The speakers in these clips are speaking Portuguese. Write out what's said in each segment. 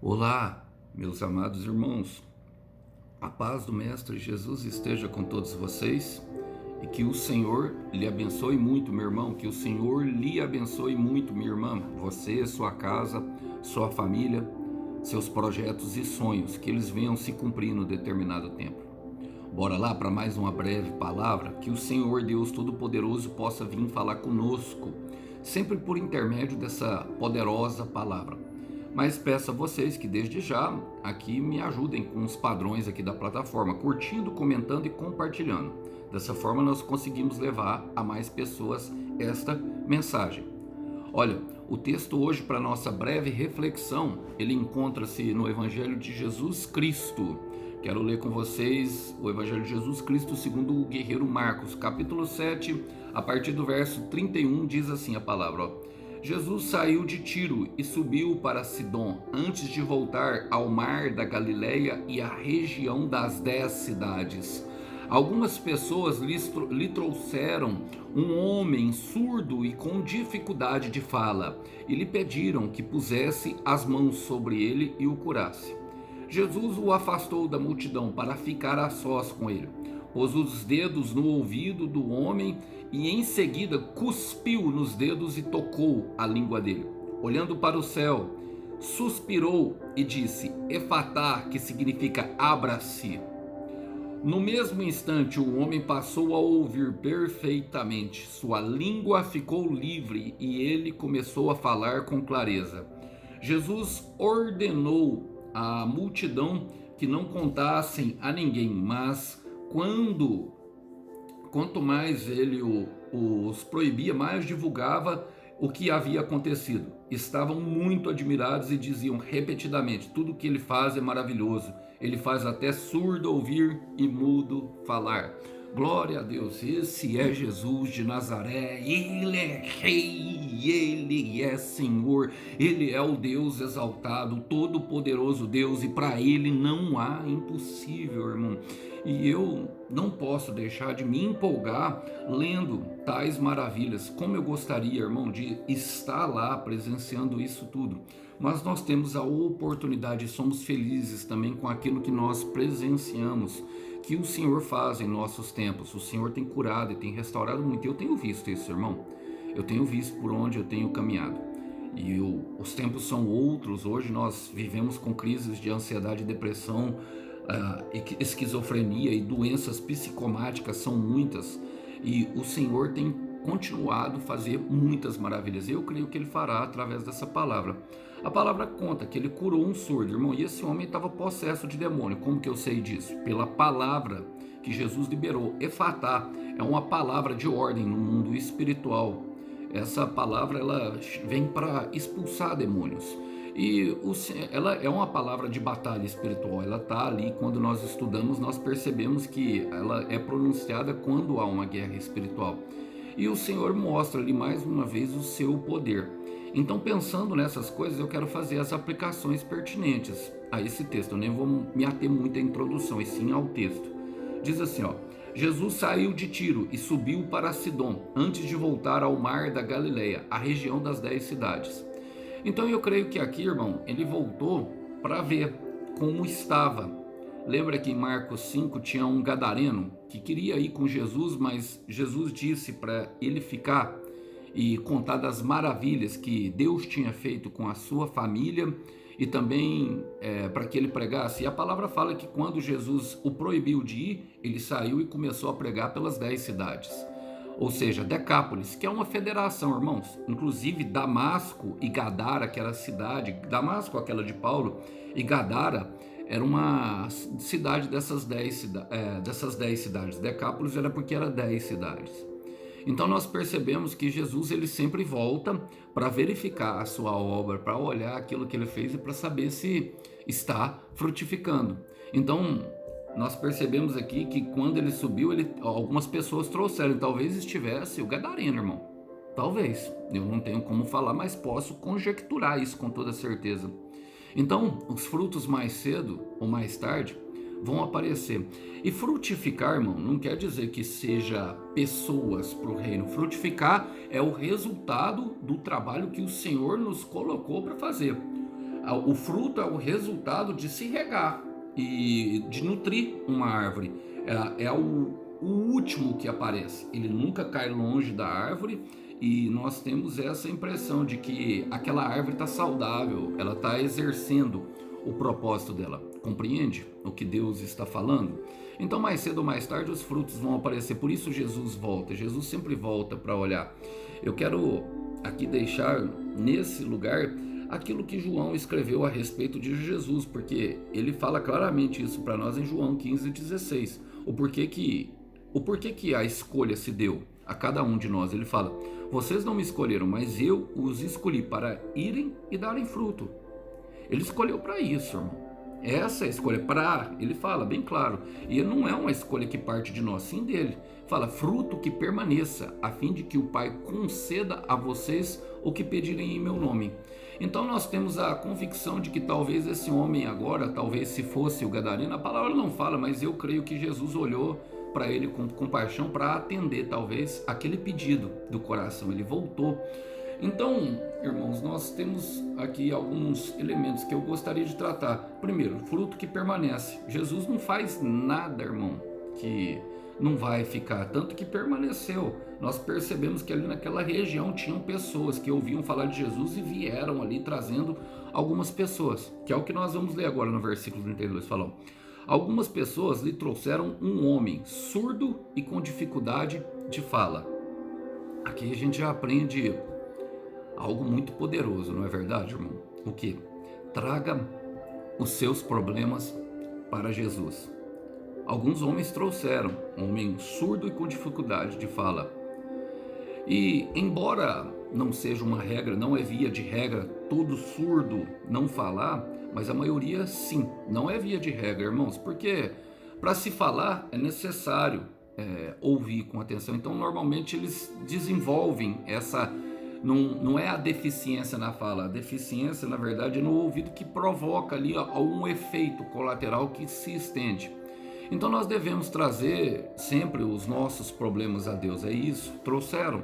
Olá, meus amados irmãos. A paz do Mestre Jesus esteja com todos vocês e que o Senhor lhe abençoe muito, meu irmão. Que o Senhor lhe abençoe muito, minha irmã. Você, sua casa, sua família, seus projetos e sonhos, que eles venham se cumprir no determinado tempo. Bora lá para mais uma breve palavra. Que o Senhor Deus Todo-Poderoso possa vir falar conosco, sempre por intermédio dessa poderosa palavra. Mas peço a vocês que desde já aqui me ajudem com os padrões aqui da plataforma, curtindo, comentando e compartilhando. Dessa forma nós conseguimos levar a mais pessoas esta mensagem. Olha, o texto hoje para nossa breve reflexão, ele encontra-se no Evangelho de Jesus Cristo. Quero ler com vocês o Evangelho de Jesus Cristo segundo o guerreiro Marcos, capítulo 7, a partir do verso 31, diz assim a palavra, ó. Jesus saiu de Tiro e subiu para Sidom, antes de voltar ao mar da Galileia e à região das 10 cidades. Algumas pessoas lhe trouxeram um homem surdo e com dificuldade de fala, e lhe pediram que pusesse as mãos sobre ele e o curasse. Jesus o afastou da multidão para ficar a sós com ele. Pôs os dedos no ouvido do homem e em seguida cuspiu nos dedos e tocou a língua dele. Olhando para o céu, suspirou e disse: Efatá, que significa abra-se. No mesmo instante, o homem passou a ouvir perfeitamente. Sua língua ficou livre e ele começou a falar com clareza. Jesus ordenou à multidão que não contassem a ninguém, mas quanto mais ele os proibia, mais divulgava o que havia acontecido. Estavam muito admirados e diziam repetidamente: tudo que ele faz é maravilhoso. Ele faz até surdo ouvir e mudo falar. Glória a Deus, esse é Jesus de Nazaré, ele é rei, ele é Senhor, ele é o Deus exaltado, o todo-poderoso Deus, e para ele não há impossível, irmão. E eu não posso deixar de me empolgar lendo tais maravilhas. Como eu gostaria, irmão, de estar lá presenciando isso tudo. Mas nós temos a oportunidade e somos felizes também com aquilo que nós presenciamos, que o Senhor faz em nossos tempos. O Senhor tem curado e tem restaurado muito. Eu tenho visto isso, irmão. Eu tenho visto por onde eu tenho caminhado. E os tempos são outros. Hoje nós vivemos com crises de ansiedade e depressão, esquizofrenia e doenças psicomáticas são muitas. E o Senhor tem continuado a fazer muitas maravilhas. Eu creio que Ele fará através dessa palavra. A palavra conta que Ele curou um surdo, irmão, e esse homem estava possesso de demônio. Como que eu sei disso? Pela palavra que Jesus liberou. Efatá é uma palavra de ordem no mundo espiritual. Essa palavra ela vem para expulsar demônios. E ela é uma palavra de batalha espiritual. Ela está ali, quando nós estudamos, nós percebemos que ela é pronunciada quando há uma guerra espiritual. E o Senhor mostra ali mais uma vez o seu poder. Então, pensando nessas coisas, eu quero fazer as aplicações pertinentes a esse texto. Eu nem vou me ater muito à introdução, e sim ao texto. Diz assim, ó: Jesus saiu de Tiro e subiu para Sidom, antes de voltar ao mar da Galileia, a região das 10 cidades. Então eu creio que aqui, irmão, ele voltou para ver como estava. Lembra que em Marcos 5 tinha um gadareno que queria ir com Jesus, mas Jesus disse para ele ficar e contar das maravilhas que Deus tinha feito com a sua família e também para que ele pregasse. E a palavra fala que quando Jesus o proibiu de ir, ele saiu e começou a pregar pelas 10 cidades. Ou seja, Decápolis, que é uma federação, irmãos. Inclusive Damasco e Gadara, que era a cidade, Damasco, aquela de Paulo, e Gadara era uma cidade dessas 10 cidades. Decápolis era porque era 10 cidades. Então nós percebemos que Jesus ele sempre volta para verificar a sua obra, para olhar aquilo que ele fez e para saber se está frutificando. Então nós percebemos aqui que quando ele subiu, algumas pessoas trouxeram, talvez estivesse o gadareno, irmão. Talvez, eu não tenho como falar, mas posso conjecturar isso com toda certeza. Então, os frutos mais cedo ou mais tarde vão aparecer. E frutificar, irmão, não quer dizer que seja pessoas para o reino. Frutificar é o resultado do trabalho que o Senhor nos colocou para fazer. O fruto é o resultado de se regar e de nutrir uma árvore. É o último que aparece. Ele nunca cai longe da árvore e nós temos essa impressão de que aquela árvore está saudável, ela está exercendo o propósito dela. Compreende o que Deus está falando? Então, mais cedo ou mais tarde, os frutos vão aparecer. Por isso, Jesus volta. Jesus sempre volta para olhar. Eu quero aqui deixar nesse lugar aquilo que João escreveu a respeito de Jesus, porque ele fala claramente isso para nós em João 15,16. O porquê que a escolha se deu a cada um de nós. Ele fala: vocês não me escolheram, mas eu os escolhi para irem e darem fruto. Ele escolheu para isso, irmão. Essa é a escolha para, ele fala bem claro, e não é uma escolha que parte de nós, sim dele. Fala: fruto que permaneça, a fim de que o Pai conceda a vocês o que pedirem em meu nome. Então nós temos a convicção de que talvez esse homem agora, talvez se fosse o gadareno, a palavra não fala, mas eu creio que Jesus olhou para ele com compaixão para atender talvez aquele pedido do coração. Ele voltou. Então, irmãos, nós temos aqui alguns elementos que eu gostaria de tratar. Primeiro, fruto que permanece. Jesus não faz nada, irmão, que não vai ficar, tanto que permaneceu. Nós percebemos que ali naquela região tinham pessoas que ouviam falar de Jesus e vieram ali trazendo algumas pessoas, que é o que nós vamos ler agora no versículo 32, falam: algumas pessoas lhe trouxeram um homem surdo e com dificuldade de fala. Aqui a gente já aprende algo muito poderoso, não é verdade, irmão? O que? Traga os seus problemas para Jesus. Alguns homens trouxeram um homem surdo e com dificuldade de fala. E embora não seja uma regra, não é via de regra todo surdo não falar, mas a maioria sim, não é via de regra, irmãos, porque para se falar é necessário ouvir com atenção. Então normalmente eles desenvolvem essa. Não é a deficiência na fala, a deficiência na verdade é no ouvido, que provoca ali algum efeito colateral que se estende. Então nós devemos trazer sempre os nossos problemas a Deus. É isso, trouxeram.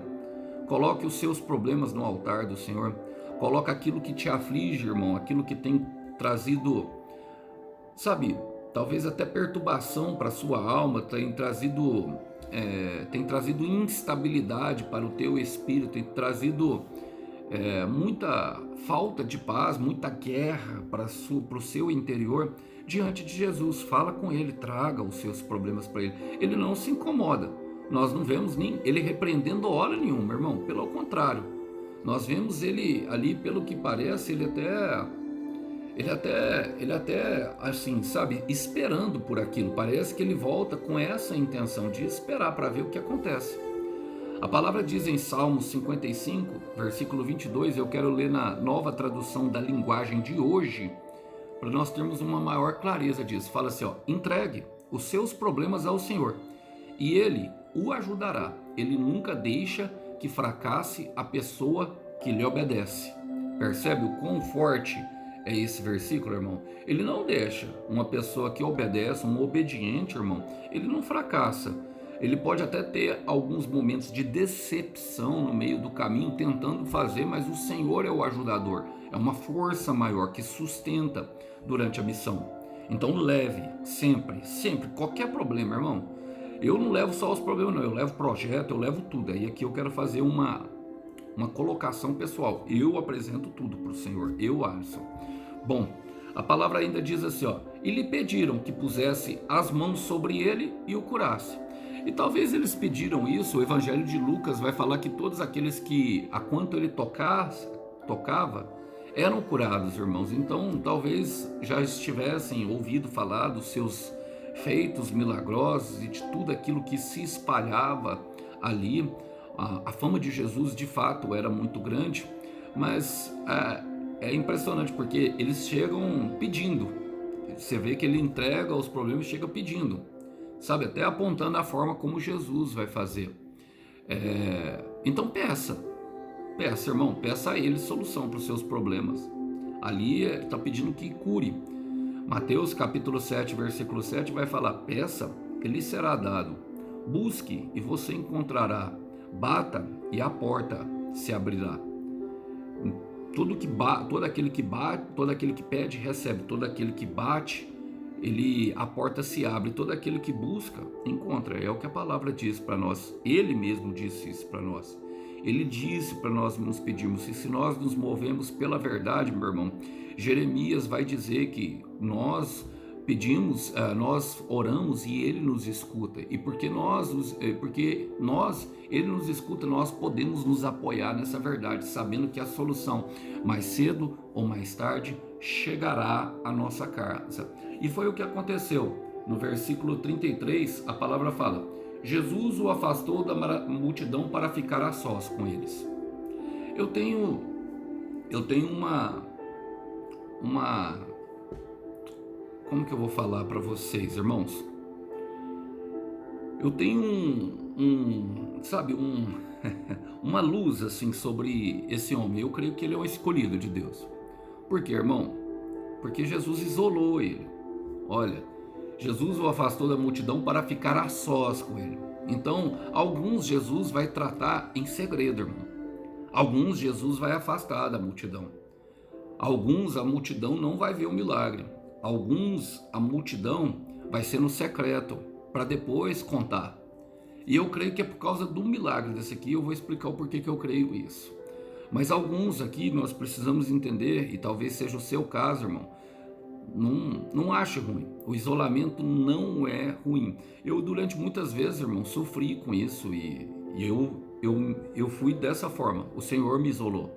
Coloque os seus problemas no altar do Senhor. Coloque aquilo que te aflige, irmão, aquilo que tem trazido, sabe, talvez até perturbação para a sua alma, tem trazido instabilidade para o teu espírito, tem trazido muita falta de paz, muita guerra para o seu interior. Diante de Jesus, fala com ele, traga os seus problemas para ele. Ele não se incomoda. Nós não vemos nem ele repreendendo hora nenhuma, irmão. Pelo contrário, nós vemos ele ali, pelo que parece, ele até assim, sabe, esperando por aquilo. Parece que ele volta com essa intenção de esperar para ver o que acontece. A palavra diz em Salmos 55, versículo 22, eu quero ler na nova tradução da linguagem de hoje, para nós termos uma maior clareza disso. Fala assim, ó: entregue os seus problemas ao Senhor e Ele o ajudará. Ele nunca deixa que fracasse a pessoa que lhe obedece. Percebe o quão forte é esse versículo, irmão? Ele não deixa uma pessoa que obedece, um obediente, irmão, ele não fracassa. Ele pode até ter alguns momentos de decepção no meio do caminho, tentando fazer, mas o Senhor é o ajudador. É uma força maior que sustenta durante a missão. Então leve sempre, sempre, qualquer problema, irmão. Eu não levo só os problemas, não. Eu levo projeto, eu levo tudo. Aí aqui eu quero fazer uma colocação pessoal. Eu apresento tudo para o Senhor. Eu, Alisson. Bom, a palavra ainda diz assim, ó: e lhe pediram que pusesse as mãos sobre ele e o curasse. E talvez eles pediram isso. O Evangelho de Lucas vai falar que todos aqueles que, a quanto ele tocava, eram curados, irmãos. Então talvez já estivessem ouvido falar dos seus feitos milagrosos e de tudo aquilo que se espalhava ali. A fama de Jesus de fato era muito grande, mas é impressionante porque eles chegam pedindo. Você vê que ele entrega os problemas e chega pedindo, sabe, até apontando a forma como Jesus vai fazer. Então peça, irmão, peça a ele solução para os seus problemas. Ali ele está pedindo que cure. Mateus capítulo 7, versículo 7 vai falar: peça e lhe será dado, busque e você encontrará, bata e a porta se abrirá. todo aquele que bate, todo aquele que pede recebe, todo aquele que bate, a porta se abre, todo aquele que busca encontra. É o que a palavra diz para nós. Ele mesmo disse isso para nós. Ele disse para nós nos pedirmos. E se nós nos movemos pela verdade, meu irmão, Jeremias vai dizer que nós pedimos, nós oramos e ele nos escuta. E ele nos escuta, nós podemos nos apoiar nessa verdade, sabendo que a solução, mais cedo ou mais tarde, chegará à nossa casa. E foi o que aconteceu. No versículo 33, a palavra fala: Jesus o afastou da multidão para ficar a sós com eles. Eu tenho uma como que eu vou falar para vocês, irmãos? Eu tenho uma luz assim sobre esse homem. Eu creio que ele é um escolhido de Deus. Por quê, irmão? Porque Jesus isolou ele. Olha, Jesus o afastou da multidão para ficar a sós com ele. Então, alguns Jesus vai tratar em segredo, irmão. Alguns Jesus vai afastar da multidão. Alguns a multidão não vai ver o milagre. Alguns a multidão vai ser no secreto, para depois contar. E eu creio que é por causa do milagre desse aqui, eu vou explicar o porquê que eu creio isso. Mas alguns aqui nós precisamos entender, e talvez seja o seu caso, irmão, não ache ruim. O isolamento não é ruim. Eu durante muitas vezes, irmão, sofri com isso e eu fui dessa forma. O Senhor me isolou.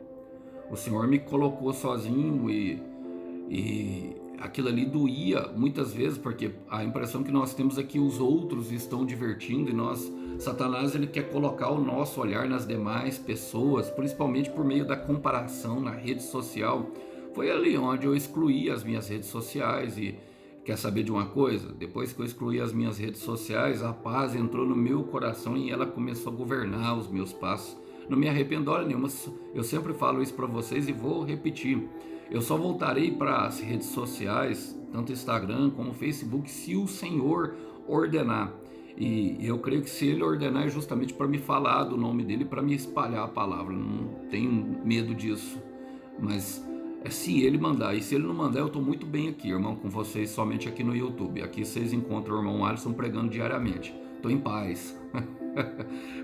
O Senhor me colocou sozinho e aquilo ali doía muitas vezes, porque a impressão que nós temos é que os outros estão divertindo e Satanás ele quer colocar o nosso olhar nas demais pessoas, principalmente por meio da comparação na rede social. Foi ali onde eu excluí as minhas redes sociais e quer saber de uma coisa? Depois que eu excluí as minhas redes sociais, a paz entrou no meu coração e ela começou a governar os meus passos. Não me arrependo hora nenhuma, eu sempre falo isso para vocês e vou repetir. Eu só voltarei para as redes sociais, tanto Instagram como Facebook, se o Senhor ordenar. E eu creio que se Ele ordenar é justamente para me falar do nome dEle, para me espalhar a palavra. Não tenho medo disso, mas é se Ele mandar. E se Ele não mandar, eu estou muito bem aqui, irmão, com vocês somente aqui no YouTube. Aqui vocês encontram o irmão Alisson pregando diariamente. Estou em paz.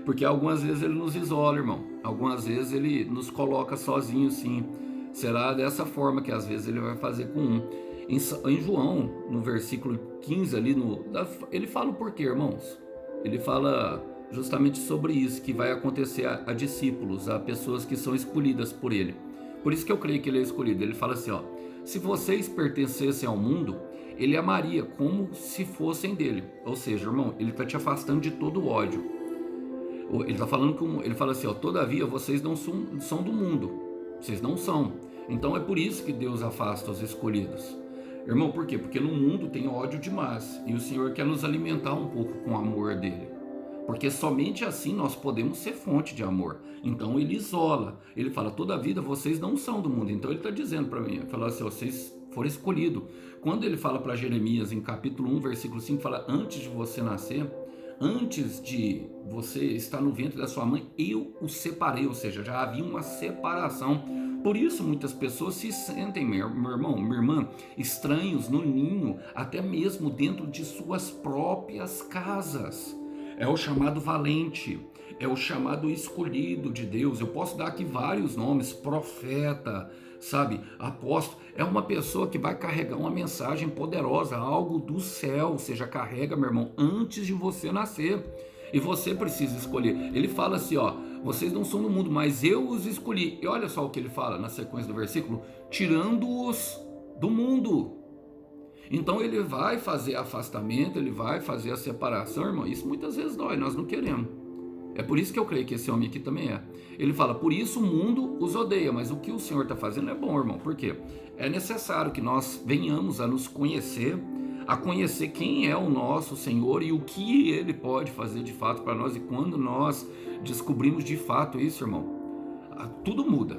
Porque algumas vezes Ele nos isola, irmão. Algumas vezes Ele nos coloca sozinho, sim. Será dessa forma que às vezes Ele vai fazer com um. Em João, no versículo 15 ali, ele fala o porquê, irmãos. Ele fala justamente sobre isso, que vai acontecer a discípulos, a pessoas que são escolhidas por Ele. Por isso que eu creio que Ele é escolhido. Ele fala assim, ó: se vocês pertencessem ao mundo, Ele amaria como se fossem dele. Ou seja, irmão, Ele está te afastando de todo o ódio. Ele está falando ele fala assim, ó: todavia vocês não são do mundo. Vocês não são. Então é por isso que Deus afasta os escolhidos. Irmão, por quê? Porque no mundo tem ódio demais. E o Senhor quer nos alimentar um pouco com o amor dele. Porque somente assim nós podemos ser fonte de amor. Então Ele isola. Ele fala, toda a vida vocês não são do mundo. Então Ele está dizendo para mim, fala assim, vocês foram escolhidos. Quando Ele fala para Jeremias, em capítulo 1, versículo 5, fala, antes de você nascer, antes de você estar no ventre da sua mãe, eu o separei. Ou seja, já havia uma separação. Por isso muitas pessoas se sentem, meu irmão, minha irmã, estranhos no ninho, até mesmo dentro de suas próprias casas. É o chamado valente, é o chamado escolhido de Deus. Eu posso dar aqui vários nomes: profeta, sabe, apóstolo. É uma pessoa que vai carregar uma mensagem poderosa, algo do céu. Ou seja, carrega, meu irmão, antes de você nascer. E você precisa escolher. Ele fala assim, ó: vocês não são do mundo, mas eu os escolhi. E olha só o que ele fala na sequência do versículo: tirando-os do mundo. Então ele vai fazer afastamento, ele vai fazer a separação, irmão. Isso muitas vezes dói, nós não queremos. É por isso que eu creio que esse homem aqui também é. Ele fala, por isso o mundo os odeia. Mas o que o Senhor está fazendo é bom, irmão. Por quê? É necessário que nós venhamos a nos conhecer, a conhecer quem é o nosso Senhor e o que Ele pode fazer de fato para nós. E quando nós descobrimos de fato isso, irmão, tudo muda.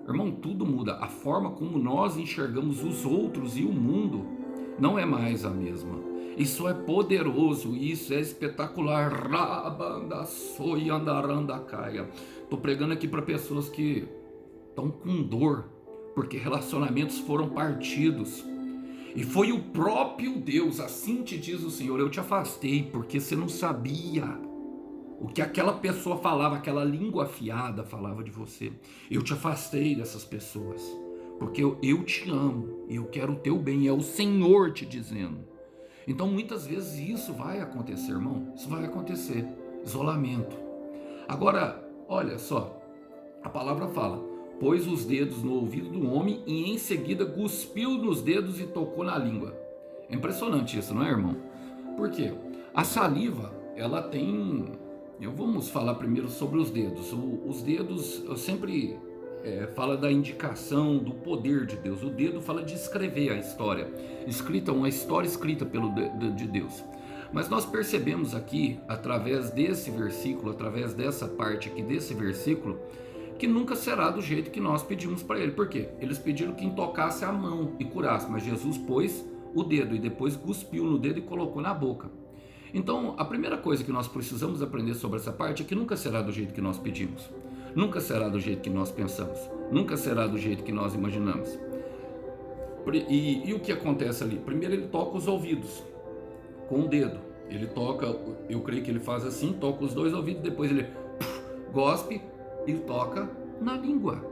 Irmão, tudo muda. A forma como nós enxergamos os outros e o mundo não é mais a mesma. Isso é poderoso, isso é espetacular. Estou pregando aqui para pessoas que estão com dor porque relacionamentos foram partidos. E foi o próprio Deus, assim te diz o Senhor, eu te afastei porque você não sabia o que aquela pessoa falava, aquela língua afiada falava de você. Eu te afastei dessas pessoas, porque eu te amo e eu quero o teu bem, é o Senhor te dizendo. Então muitas vezes isso vai acontecer, irmão, isso vai acontecer, isolamento. Agora, olha só, a palavra fala, pôs os dedos no ouvido do homem e em seguida cuspiu nos dedos e tocou na língua. É impressionante isso, não é, irmão? Por quê? A saliva, ela tem... Vamos falar primeiro sobre os dedos. Os dedos, eu sempre falo da indicação do poder de Deus. O dedo fala de escrever a história. Uma história escrita de Deus. Mas nós percebemos aqui, através desse versículo, através dessa parte aqui desse versículo, que nunca será do jeito que nós pedimos para ele. Por quê? Eles pediram que tocasse a mão e curasse, mas Jesus pôs o dedo e depois cuspiu no dedo e colocou na boca. Então, a primeira coisa que nós precisamos aprender sobre essa parte é que nunca será do jeito que nós pedimos. Nunca será do jeito que nós pensamos. Nunca será do jeito que nós imaginamos. E o que acontece ali? Primeiro ele toca os ouvidos com o dedo. Ele toca, eu creio que ele faz assim, toca os dois ouvidos, depois ele gospe e toca na língua.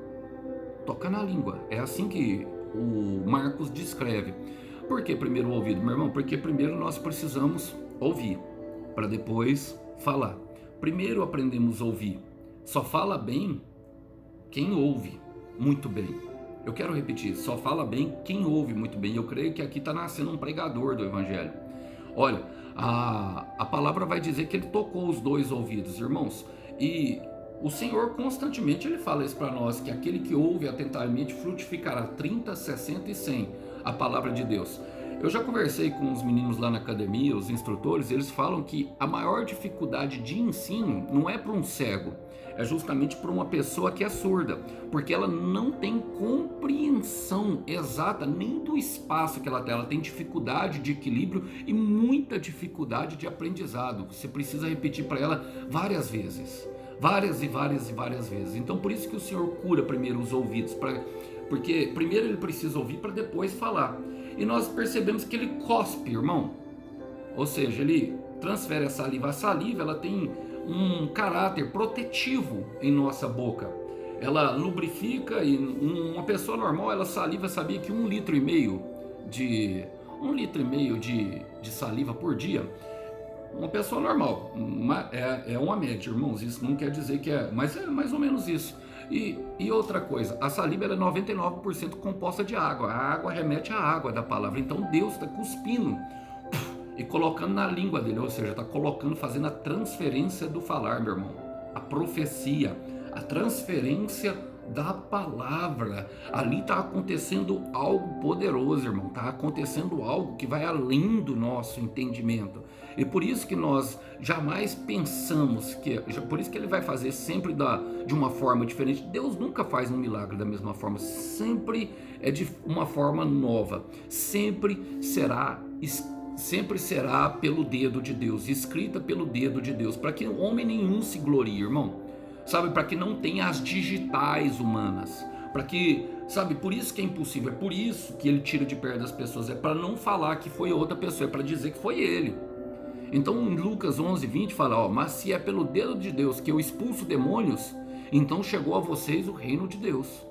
Toca na língua. É assim que o Marcos descreve. Por que primeiro o ouvido, meu irmão? Porque primeiro nós precisamos ouvir, para depois falar. Primeiro aprendemos a ouvir. Só fala bem quem ouve muito bem. Eu quero repetir, só fala bem quem ouve muito bem. Eu creio que aqui está nascendo um pregador do Evangelho. Olha, a palavra vai dizer que ele tocou os dois ouvidos, irmãos. E o Senhor constantemente ele fala isso para nós, que aquele que ouve atentamente frutificará 30, 60 e 100, a palavra de Deus. Eu já conversei com os meninos lá na academia, os instrutores, eles falam que a maior dificuldade de ensino não é para um cego, é justamente para uma pessoa que é surda, porque ela não tem compreensão exata nem do espaço que ela tem dificuldade de equilíbrio e muita dificuldade de aprendizado. Você precisa repetir para ela várias vezes, várias e várias e várias vezes. Então por isso que o Senhor cura primeiro os ouvidos, porque primeiro ele precisa ouvir para depois falar. E nós percebemos que ele cospe, irmão. Ou seja, ele transfere a saliva. A saliva, ela tem um caráter protetivo em nossa boca. Ela lubrifica e uma pessoa normal, ela saliva, sabia que 1,5 litro de saliva por dia. Uma pessoa normal, é uma média, irmãos, isso não quer dizer que mas é mais ou menos isso. E outra coisa, a saliva é 99% composta de água. A água remete à água da palavra. Então Deus está cuspindo e colocando na língua dele, ou seja, está colocando, fazendo a transferência do falar, meu irmão. A profecia, a transferência da palavra. Ali está acontecendo algo poderoso, irmão. Está acontecendo algo que vai além do nosso entendimento. E por isso que nós jamais pensamos por isso que ele vai fazer sempre de uma forma diferente. Deus nunca faz um milagre da mesma forma, sempre é de uma forma nova, sempre será pelo dedo de Deus, escrita pelo dedo de Deus, para que homem nenhum se glorie, irmão, sabe, para que não tenha as digitais humanas, para que, sabe, por isso que é impossível, é por isso que ele tira de perto das pessoas, é para não falar que foi outra pessoa, é para dizer que foi ele. Então em Lucas 11:20 fala, mas se é pelo dedo de Deus que eu expulso demônios, então chegou a vocês o reino de Deus.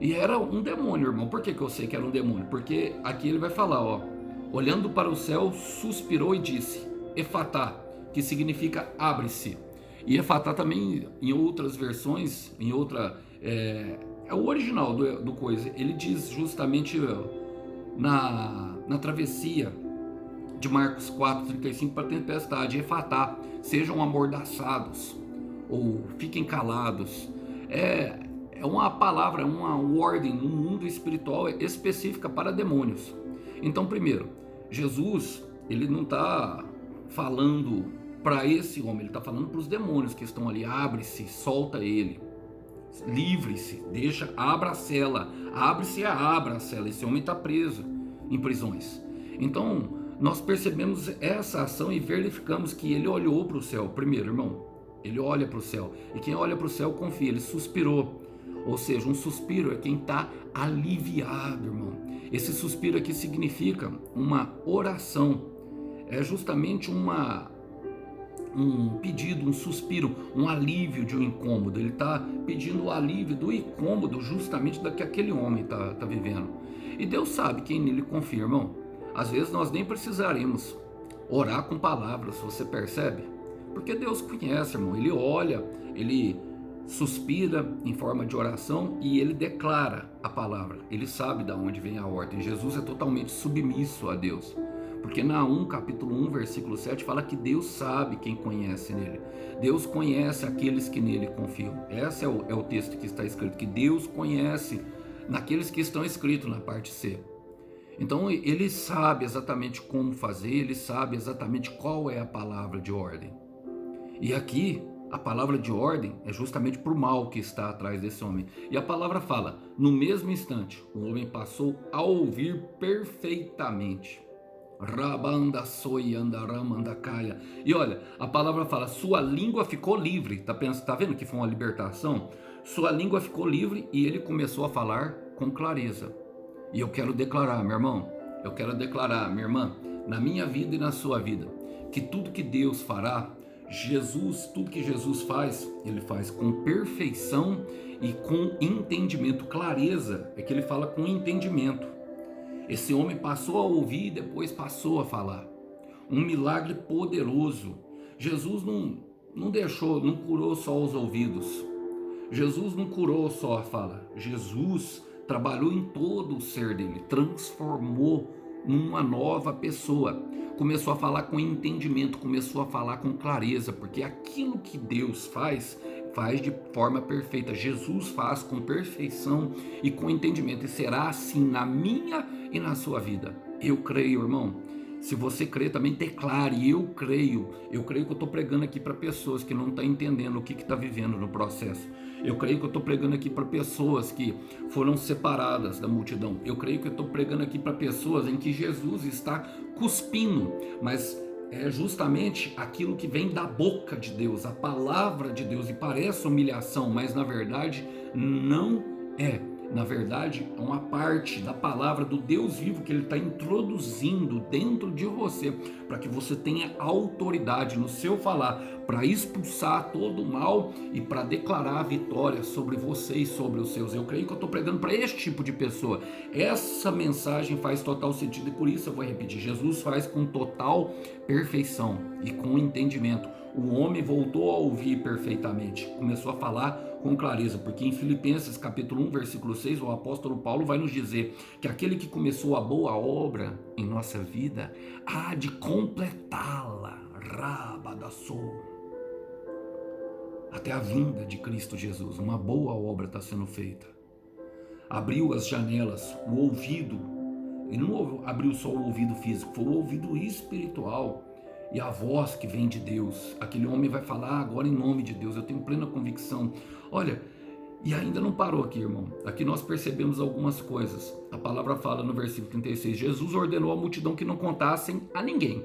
E era um demônio, irmão. Por que eu sei que era um demônio? Porque aqui ele vai falar, olhando para o céu, suspirou e disse, Efatá, que significa abre-se. E Efatá também, em outras versões, é o original do coisa, ele diz justamente na travessia de Marcos 4:35 para a tempestade, Efatá, sejam amordaçados ou fiquem calados. É uma palavra, uma ordem no mundo espiritual específica para demônios. Então, primeiro, Jesus, ele não está falando para esse homem, ele está falando para os demônios que estão ali. Abre-se, solta ele, livre-se, abra a cela, abre-se e abra a cela. Esse homem está preso em prisões. Então nós percebemos essa ação e verificamos que ele olhou para o céu. Primeiro, irmão, ele olha para o céu, e quem olha para o céu confia. Ele suspirou. Ou seja, um suspiro é quem está aliviado, irmão. Esse suspiro aqui significa uma oração. É justamente um pedido, um suspiro, um alívio de um incômodo. Ele está pedindo o alívio do incômodo justamente da que aquele homem está vivendo. E Deus sabe quem nele confia, irmão. Às vezes nós nem precisaremos orar com palavras, você percebe? Porque Deus conhece, irmão. Ele olha, ele suspira em forma de oração e ele declara a palavra. Ele sabe de onde vem a ordem. Jesus é totalmente submisso a Deus. Porque Naum, capítulo 1, versículo 7, fala que Deus sabe quem conhece nele. Deus conhece aqueles que nele confiam. Esse é o texto que está escrito, que Deus conhece naqueles que estão escritos na parte C. Então ele sabe exatamente como fazer, ele sabe exatamente qual é a palavra de ordem. E aqui, a palavra de ordem é justamente para o mal que está atrás desse homem. E a palavra fala, no mesmo instante, o homem passou a ouvir perfeitamente. Rabanda soianda ramanda caia. E olha, a palavra fala, sua língua ficou livre. Tá vendo que foi uma libertação? Sua língua ficou livre e ele começou a falar com clareza. E eu quero declarar, meu irmão, eu quero declarar, minha irmã, na minha vida e na sua vida, que tudo que Deus fará, tudo que Jesus faz, ele faz com perfeição e com entendimento. Clareza é que ele fala com entendimento. Esse homem passou a ouvir e depois passou a falar. Um milagre poderoso. Jesus não curou só os ouvidos. Jesus não curou só a fala. Jesus trabalhou em todo o ser dele, transformou numa nova pessoa. Começou a falar com entendimento, começou a falar com clareza, porque aquilo que Deus faz de forma perfeita. Jesus faz com perfeição e com entendimento, e será assim na minha e na sua vida. Eu creio, irmão. Se você crê, também declare, eu creio que eu estou pregando aqui para pessoas que não estão entendendo o que está vivendo no processo. Eu creio que eu estou pregando aqui para pessoas que foram separadas da multidão. Eu creio que eu estou pregando aqui para pessoas em que Jesus está cuspindo, mas é justamente aquilo que vem da boca de Deus, a palavra de Deus, e parece humilhação, mas na verdade não é. Na verdade, é uma parte da palavra do Deus vivo que ele está introduzindo dentro de você, para que você tenha autoridade no seu falar, para expulsar todo o mal e para declarar a vitória sobre você e sobre os seus. Eu creio que eu estou pregando para este tipo de pessoa. Essa mensagem faz total sentido e por isso eu vou repetir. Jesus faz com total perfeição e com entendimento. O homem voltou a ouvir perfeitamente, começou a falar com clareza, porque em Filipenses capítulo 1, versículo 6, o apóstolo Paulo vai nos dizer que aquele que começou a boa obra em nossa vida há de completá-la, rabadassou, até a vinda de Cristo Jesus. Uma boa obra está sendo feita. Abriu as janelas, o ouvido, e não abriu só o ouvido físico, foi o ouvido espiritual. E a voz que vem de Deus, aquele homem vai falar agora em nome de Deus, eu tenho plena convicção. Olha, e ainda não parou aqui, irmão. Aqui nós percebemos algumas coisas. A palavra fala no versículo 36, Jesus ordenou à multidão que não contassem a ninguém.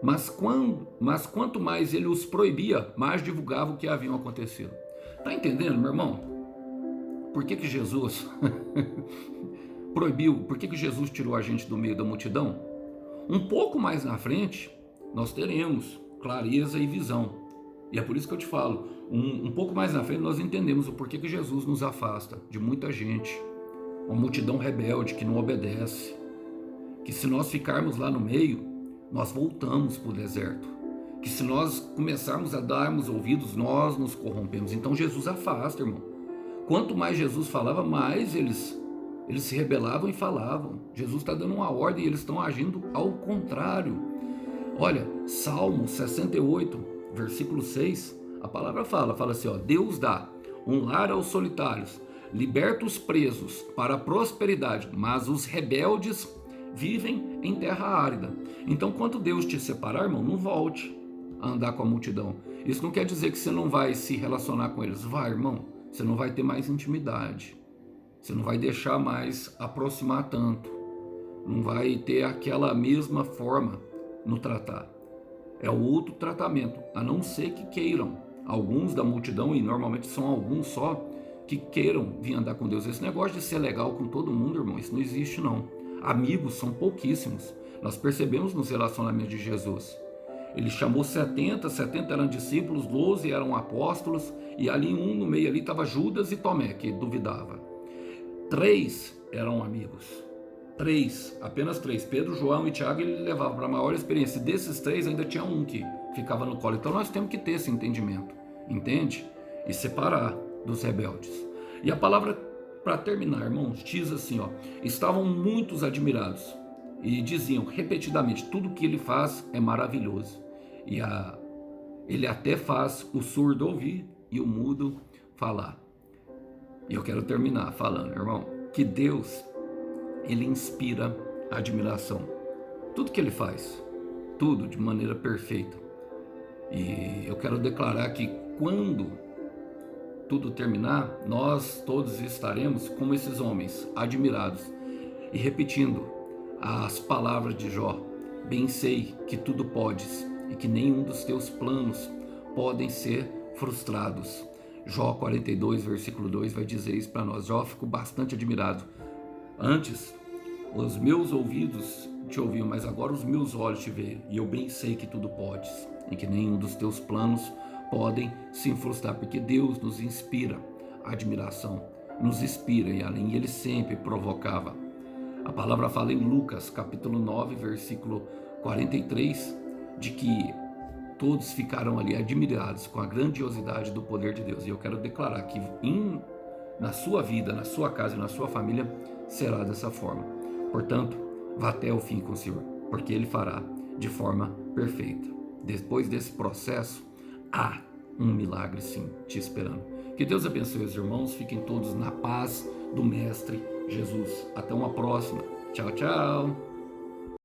Mas quanto mais ele os proibia, mais divulgava o que haviam acontecido. Tá entendendo, meu irmão? Por que Jesus proibiu? Por que Jesus tirou a gente do meio da multidão? Um pouco mais na frente, nós teremos clareza e visão. E é por isso que eu te falo, um pouco mais na frente nós entendemos o porquê que Jesus nos afasta de muita gente. Uma multidão rebelde que não obedece. Que se nós ficarmos lá no meio, nós voltamos para o deserto. Que se nós começarmos a darmos ouvidos, nós nos corrompemos. Então Jesus afasta, irmão. Quanto mais Jesus falava, mais eles se rebelavam e falavam. Jesus está dando uma ordem e eles estão agindo ao contrário. Olha, Salmo 68, versículo 6, a palavra fala assim, ó, Deus dá um lar aos solitários, liberta os presos para a prosperidade, mas os rebeldes vivem em terra árida. Então, quando Deus te separar, irmão, não volte a andar com a multidão. Isso não quer dizer que você não vai se relacionar com eles. Vai, irmão, você não vai ter mais intimidade. Você não vai deixar mais aproximar tanto. Não vai ter aquela mesma forma no tratar. É o outro tratamento, a não ser que queiram. Alguns da multidão, e normalmente são alguns só, que queiram vir andar com Deus. Esse negócio de ser legal com todo mundo, irmão, isso não existe não. Amigos são pouquíssimos. Nós percebemos nos relacionamentos de Jesus. Ele chamou 70 eram discípulos, 12 eram apóstolos, e ali no meio ali estava Judas e Tomé, que duvidava. 3 eram amigos. 3, apenas 3. Pedro, João e Tiago ele levava para a maior experiência. E desses 3 ainda tinha um que ficava no colo. Então nós temos que ter esse entendimento, entende? E separar dos rebeldes. E a palavra, para terminar, irmãos, diz assim, ó: estavam muitos admirados e diziam repetidamente: tudo que ele faz é maravilhoso. E ele até faz o surdo ouvir e o mudo falar. E eu quero terminar falando, irmão, que Deus, ele inspira admiração. Tudo que ele faz, tudo de maneira perfeita. E eu quero declarar que quando tudo terminar, nós todos estaremos como esses homens, admirados e repetindo as palavras de Jó: bem sei que tudo podes e que nenhum dos teus planos podem ser frustrados. Jó 42, versículo 2 vai dizer isso para nós. Jó ficou bastante admirado. Antes, os meus ouvidos te ouviam, mas agora os meus olhos te veem. E eu bem sei que tudo podes e que nenhum dos teus planos podem se frustrar, porque Deus nos inspira a admiração, nos inspira e além, e Ele sempre provocava. A palavra fala em Lucas, capítulo 9, versículo 43, de que todos ficaram ali admirados com a grandiosidade do poder de Deus. E eu quero declarar que na sua vida, na sua casa e na sua família será dessa forma. Portanto, vá até o fim com o Senhor, porque Ele fará de forma perfeita. Depois desse processo, há um milagre sim te esperando. Que Deus abençoe os irmãos, fiquem todos na paz do Mestre Jesus. Até uma próxima. Tchau, tchau.